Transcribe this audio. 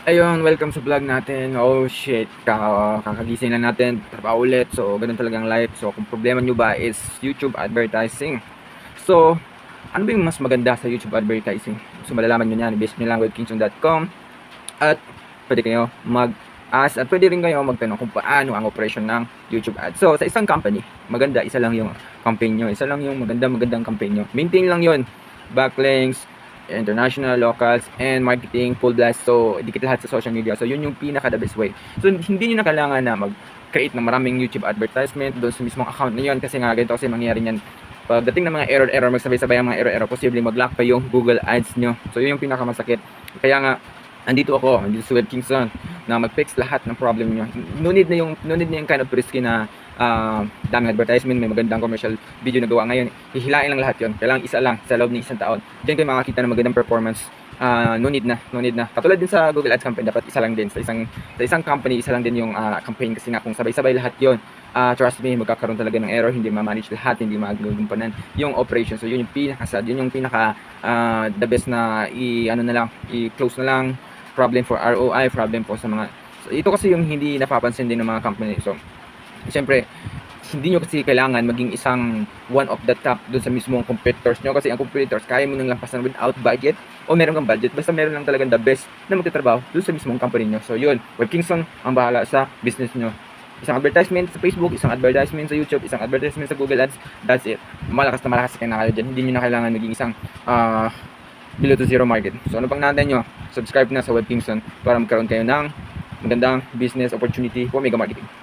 Ayun, welcome sa vlog natin. Oh shit, kakagising lang natin, trabaho ulit. So, ganun talagang life. So, kung problema nyo ba is YouTube advertising. So, ano ba yung mas maganda sa YouTube advertising? So, malalaman nyo yan. Visit nyo lang webkingston.com at pwede kayo mag-ask at pwede rin kayo magtanong kung paano ang operation ng YouTube ad. So, sa isang company, maganda, isa lang yung campaign nyo. Isa lang yung magandang campaign nyo. Maintain lang yon, backlinks, international, locals, and marketing, full blast. So, dikit lahat sa social media. So, yun yung pinaka the best way. So, hindi nyo na kailangan na mag-create ng maraming YouTube advertisement doon sa mismong account na yun. Kasi nga, ganito kasi mangyayari yan. Pagdating ng mga error, magsabay-sabay ang mga error, posibleng mag-lock pa yung Google Ads nyo. So, yun yung pinakamasakit. Kaya nga, andito sa Web Kingston na mag-fix lahat ng problem nyo. No need na yung kind of risky na daming advertisement, may magandang commercial video na gawa ngayon. Hihilain lang lahat yun. Kailangan isa lang sa loob ng isang taon. Diyan kayo makakita ng magandang performance. No need na. Katulad din sa Google Ads campaign, dapat isa lang din. Sa isang company, isa lang din yung campaign kasi nga kung sabay-sabay lahat yon, trust me, magkakaroon talaga ng error, hindi ma-manage lahat, hindi magagumpanan yung operation. So yun yung pinaka-sad, yun yung pinaka the best na i-close na lang. Problem for ROI, problem po sa mga, so ito kasi yung hindi napapansin din ng mga company. So siyempre, hindi nyo kasi kailangan maging isang one of the top doon sa mismong competitors nyo, kasi ang competitors kaya mo nang lampasan without budget o meron kang budget, basta meron lang talagang the best na magtatrabaho doon sa mismong company nyo. So yun, Web Kingston ang bahala sa business nyo. Isang advertisement sa Facebook, isang advertisement sa YouTube, isang advertisement sa Google Ads, that's it. Malakas kayo na kayo dyan. Hindi nyo na kailangan maging isang below to zero market. So ano pang natin nyo? Subscribe na sa Web Kingston para magkaroon kayo ng magandang business opportunity for Mega Marketing.